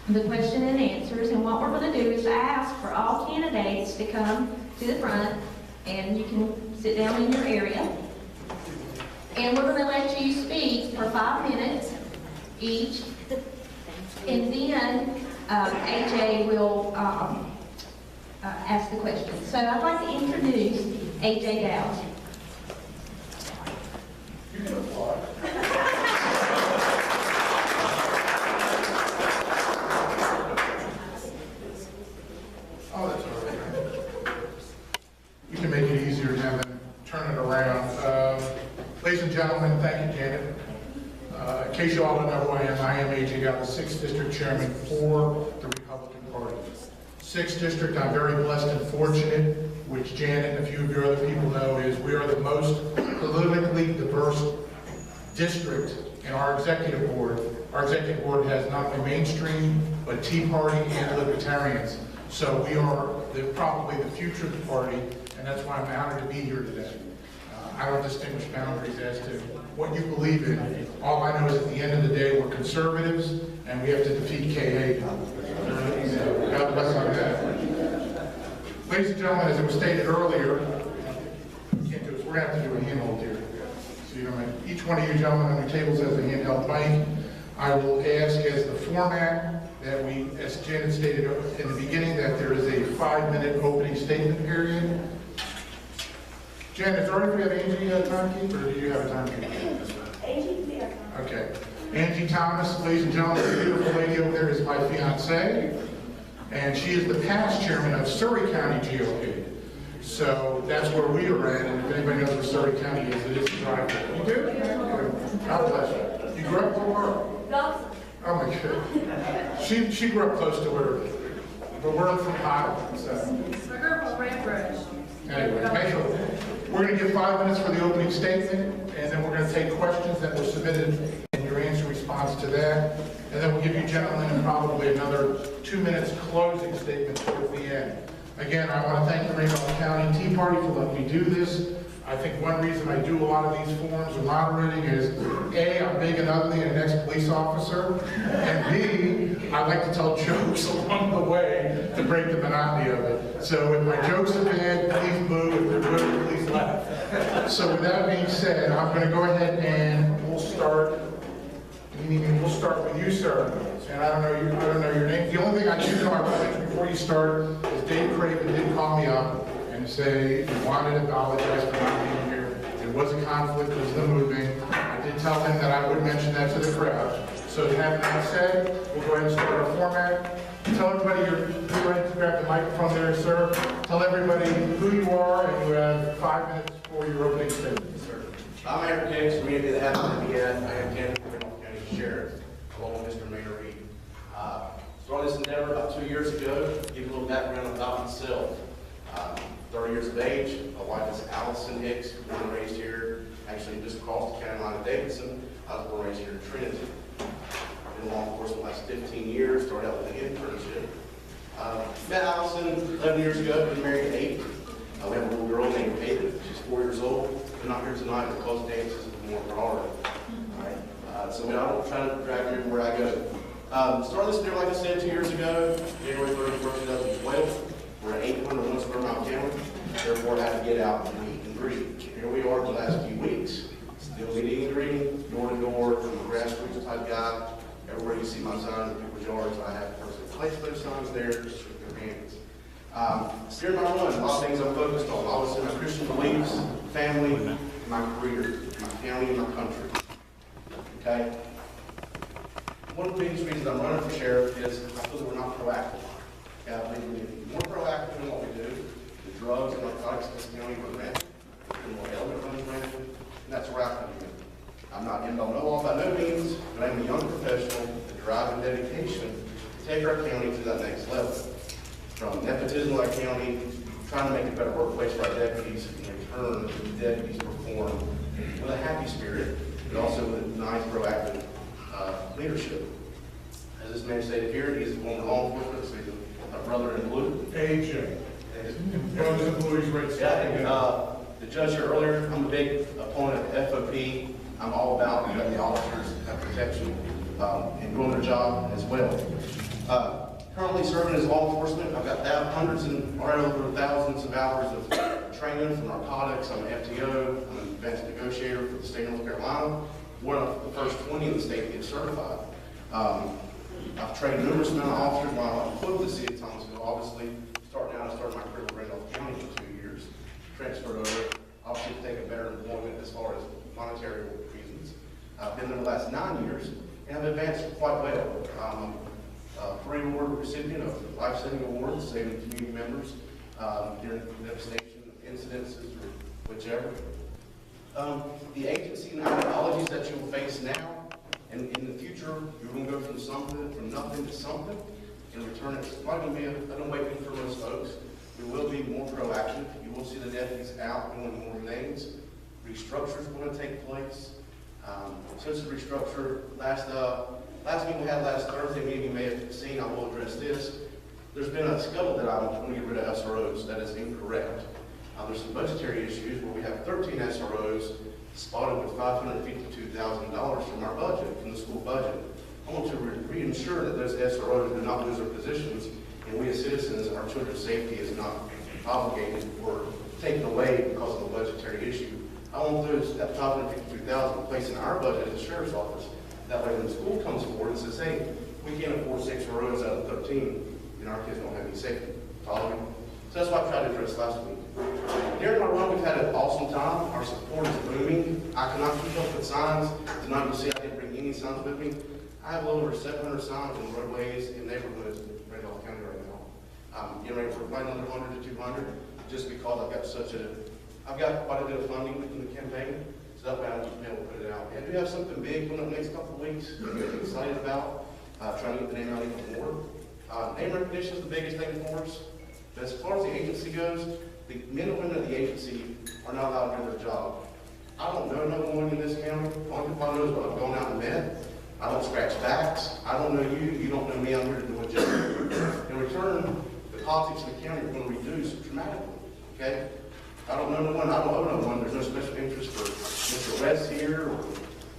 the question and answers. And what we're going to do is ask for all candidates to come to the front, and you can sit down in your area. And we're going to let you speak for 5 minutes each. And then AJ will ask the question. So I'd like to introduce AJ Dowd. Oh, that's all right. We can make it easier now than turn it around. Ladies and gentlemen, thank you, Janet. In case you all don't know who I am AJ Dowd, the 6th District Chairman for the Republican Party. 6th District, I'm very blessed and fortunate, which Janet and a few of your other people know, is we are the most politically diverse district in our executive board. Our executive board has not only mainstream, but Tea Party and Libertarians. So we are probably the future of the party, and that's why I'm honored to be here today. I don't distinguish boundaries as to what you believe in. All I know is at the end of the day, we're conservatives, and we have to defeat KA. God bless on that. Ladies and gentlemen, as it was stated earlier, we're going to have to do a handhold here. So, each one of you gentlemen on your tables has a handheld mic. I will ask as the format that we, as Janet stated in the beginning, that there is a 5-minute opening statement period. Janet, is it all right if we have Angie timekeep, or do you have a timekeep? Angie, yeah. Okay. Angie Thomas, ladies and gentlemen, the beautiful lady over there is my fiancée, and she is the past chairman of Surrey County GOP. So that's where we are at, and if anybody knows where Surrey County is, it is the drive-through. You do? God bless you. You grew up where? Dawson. Oh my God. She grew up close to where, but we're from Highland, so. My girl from Randolph. Anyway, we're going to give 5 minutes for the opening statement, and then we're going to take questions that were submitted and your answer response to that. And then we'll give you gentlemen probably another 2 minutes closing statement towards the end. Again, I want to thank the Randolph County Tea Party for letting me do this. I think one reason I do a lot of these forums or moderating is A, I'm big and ugly and an ex-police officer, and B, I like to tell jokes along the way to break the monotony of it. So if my jokes are bad, please boo. If they're good, please laugh. So with that being said, I'm going to go ahead and we'll start. We'll start with you, sir. And I don't know your name. The only thing I do know I want to mention before you start is Dave Craven did call me up and say he wanted to apologize for not being here. It was a conflict, it was the moving. I did tell him that I would mention that to the crowd. So having that said, we'll go ahead and start our format. Tell everybody you're go ahead and grab the microphone there, sir. Tell everybody who you are, and you have 5 minutes for your opening statement, sir. I'm Aaron Kicks, community that happens to be at. I am candidate for Randolph County Sheriff, along with Mr. Mayor Reed. Started this endeavor about 2 years ago. Give you a little background about myself. 30 years of age. My wife is Allison Hicks, born and raised here, actually just across the county line of Davidson. I was born and raised here in Trinity. Been in law enforcement the last 15 years, started out with an internship. Met Allison 11 years ago, been married at 8. We have a little girl named Hayden. She's 4 years old. We're not here tonight because dances is more priority. So I don't try to drag you everywhere I go. Started this endeavor, like I said, 2 years ago, January 31st, 2012. We're an 801 square mile county, therefore I have to get out and meet and greet. Here we are the last few weeks, still meeting and greeting, door to door, from a grassroots type guy. Everywhere you see my signs in people's yards, I have personally placed those signs there, just with their hands. Steering my run, a lot of things I'm focused on. Obviously my Christian beliefs, family, my career, my county, and my country. Okay? One of the biggest reasons I'm running for sheriff is I feel that we're not proactive. Yeah, I think we need to be more proactive in what we do. The drugs and narcotics in this county run rampant. The criminal element runs rampant. And that's where I come in. I'm not in the know-all by no means, but I'm a young professional with drive and dedication to take our county to that next level. From nepotism in our county, trying to make a better workplace for our deputies, and in return, the deputies perform with a happy spirit, but also with nice, proactive leadership. As this man stated here, he is a former law enforcement, so he's a brother in blue. AJ. Brothers in blue, he's right. Yeah, the judge here earlier, I'm a big opponent of FOP. I'm all about letting the officers have protection and doing their job as well. Currently serving as law enforcement, I've got hundreds and already over thousands of hours of training for narcotics. I'm an FTO, I'm an advanced negotiator for the state of North Carolina, one of the first 20 in the state to get certified. I've trained numerous amount of officers while I'm employed with the city of Thomasville. Obviously, starting out, I started my career with Randolph County for 2 years, transferred over, obviously to take a better employment as far as monetary reasons. I've been there the last 9 years, and I've advanced quite well. I'm a 3-award recipient of life-saving awards, saving community members during devastation, incidences, or whichever. The agency and ideologies that you'll face now, and in the future, you're going to go from nothing to something. In return, it's not going to be an awakening for most folks. We will be more proactive. You will see the deputies out doing more things. Restructure is going to take place. Since the restructure, last meeting we had last Thursday, maybe you may have seen, I will address this. There's been a scuttle that I'm going to get rid of SROs. That is incorrect. There's some budgetary issues where we have 13 SROs spotted with $552,000 from our budget, from the school budget. I want to reassure that those SROs do not lose their positions, and we as citizens, our children's safety is not obligated or taken away because of a budgetary issue. I want that $552,000 placed in our budget at the sheriff's office. That way when the school comes forward and says, hey, we can't afford 6 SROs out of 13, and our kids don't have any safety. Follow me? So that's what I tried to address last week. During my run, we've had an awesome time. Our support is booming. I cannot keep up with signs. Tonight you'll see I didn't bring any signs with me. I have a little over 700 signs on roadways in neighborhoods in Randolph County right now. I'm getting ready for about another 100 to 200 just because I've got quite a bit of funding in the campaign, so that way I can be able to put it out. And we have something big coming up next couple of weeks that we're excited about, trying to get the name out even more. Name recognition is the biggest thing for us. But as far as the agency goes, the men and women of the agency are not allowed to do their job. I don't know another one in this county. Only people I know is what I've gone out and met. I don't scratch backs. I don't know you. You don't know me. I'm here to do a job. In return, the politics in the county are going to reduce dramatically. Okay? I don't know no one. I don't owe no one. There's no special interest for Mr. West here or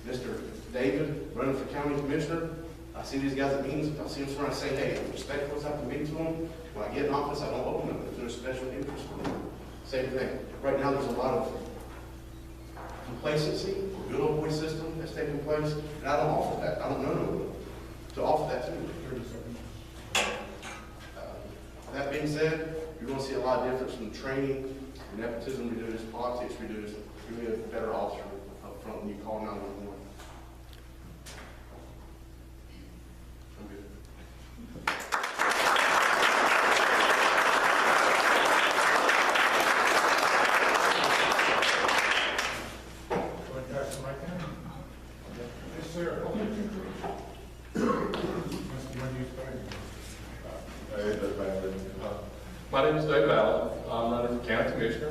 Mr. David running for county commissioner. I see these guys at meetings. I see them trying to say, hey, I'm respectful as I can be to them. When I get in office, I don't owe them. There's no special interest for them. Same thing. Right now, there's a lot of complacency, good old boy system that's taking place, and I don't offer that. I don't know no one to offer that to me. That being said, you're going to see a lot of difference from training, nepotism reduced, politics reduced. You're going to be a better officer up front when you call 911. I'm good. Yes, sir. My name is David Allen. I'm running for county commissioner.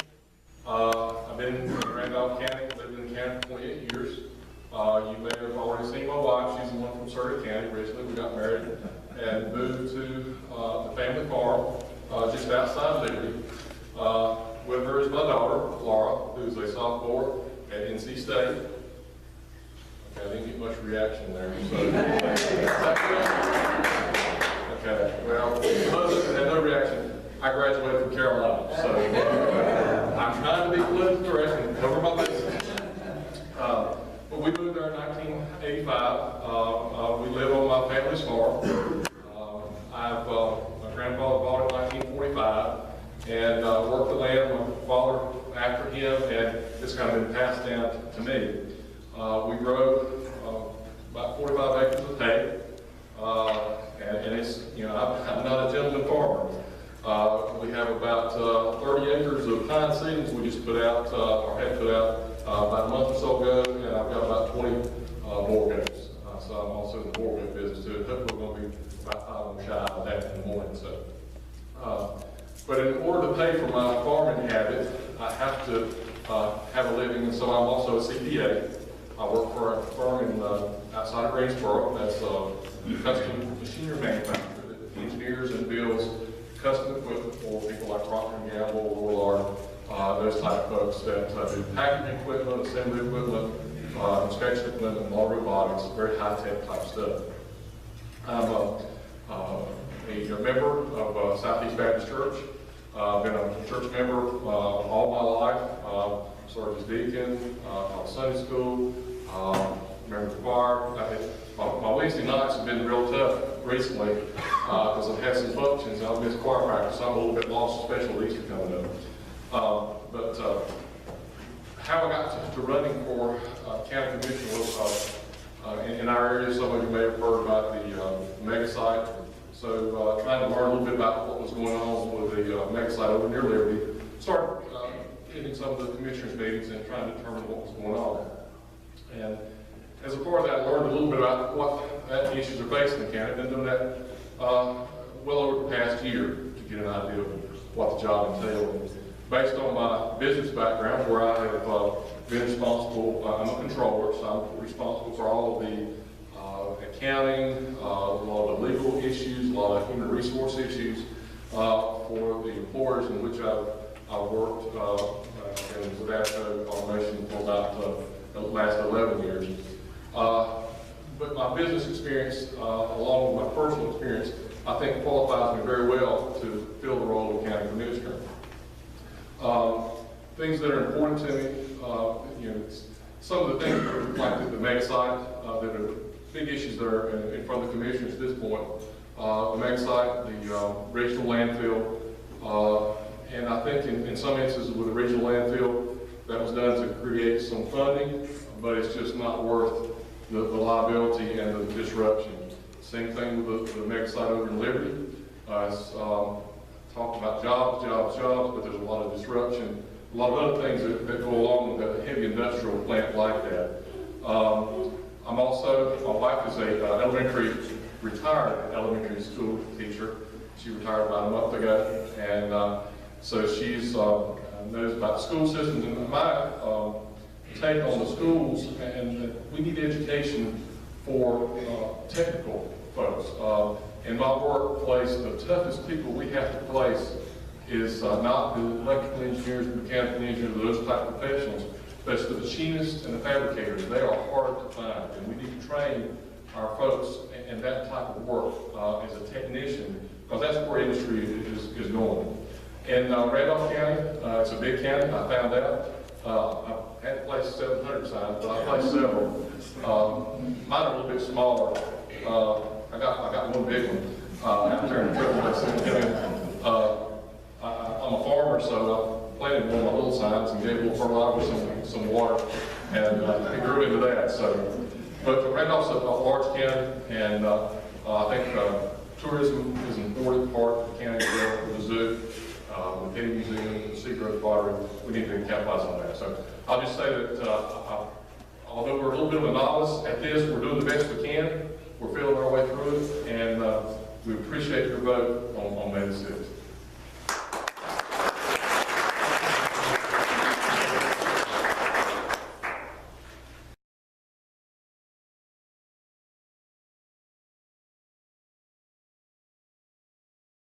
I've been in Randolph County, lived in the county for 28 years. You may have already seen my wife. She's the one from Surrey County. Originally, we got married and moved to the family farm just outside Liberty. With her is my daughter, Laura, who's a sophomore at NC State. Okay, I didn't get much reaction there. So, okay, well, husband had no reaction. I graduated from Carolina, so I'm trying to be politically correct and cover my bases. But we moved there in 1985. We live on my family's farm. My grandfather bought it in 1945 and worked the land. My father after him, and it's kind of been passed down to me. We grow about 45 acres of hay, and it's, I'm not a gentleman farmer. We have about 30 acres of pine seedlings we just put out, or had put out about a month or so ago, and I've got about 20 boar goats. So I'm also in the boar goat business too. Hopefully we're going to be about 5 of them shy of that in the morning. So, but in order to pay for my farming habit, I have to have a living, and so I'm also a CPA. I work for a firm in outside of Greensboro that's a custom machinery manufacturer that engineers and builds custom equipment for people like Procter & Gamble, Lord, those type of folks that do packaging equipment, assembly equipment, inspection equipment, a lot of robotics, very high-tech type stuff. I'm a member of Southeast Baptist Church. I've been a church member all my life. Served as deacon, taught Sunday school, member of the choir. My Wednesday nights have been real tough recently because I've had some functions. I've missed choir practice. I'm a little bit lost, especially Easter coming up. But how I got to running for county commissioner was in our area. Some of you may have heard about the mega site. So trying to learn a little bit about what was going on with the mega site over near Liberty. Started getting some of the commissioners' meetings and trying to determine what was going on. And as a part of that, I learned a little bit about what issues are facing the county. I've been doing that well over the past year to get an idea of what the job entailed. Based on my business background, where I have been responsible, I'm a controller, so I'm responsible for all of the accounting, a lot of legal issues, a lot of human resource issues for the employers in which I've worked in tobacco automation for about the last 11 years. But my business experience, along with my personal experience, I think qualifies me very well to fill the role of county commissioner. Things that are important to me, some of the things that are like the mega site, that are big issues that are in front of the commissioners at this point. The mega site, the regional landfill, and I think in some instances with the regional landfill, that was done to create some funding, but it's just not worth the liability and the disruption. Same thing with the mega site over in Liberty. It's talked about jobs, but there's a lot of disruption, a lot of other things that go along with a heavy industrial plant like that. I'm also, my wife is a retired elementary school teacher. She retired about a month ago, and so she's knows about the school systems. And my take on the schools, and we need education for technical folks. In my workplace, the toughest people we have to place is not the electrical engineers, mechanical engineers, those type of professionals, but it's the machinists and the fabricators. They are hard to find, and we need to train our folks in that type of work as a technician, because that's where industry is going. In Randolph County, it's a big county, I found out. I had to place 700 signs, but I placed several. Mine are a little bit smaller. I got one big one out there in the triple. I'm a farmer, so I planted one of my little signs and gave a little fertilizer, some water, and it grew into that. So, but Randolph's a large county, and I think tourism is an important part of the county as well, with the zoo, the Penny Museum, the Seagrove Pottery. We need to capitalize on that. So I'll just say that although we're a little bit of a novice at this, we're doing the best we can. We're feeling our way through it, and we appreciate your vote on May the 6th.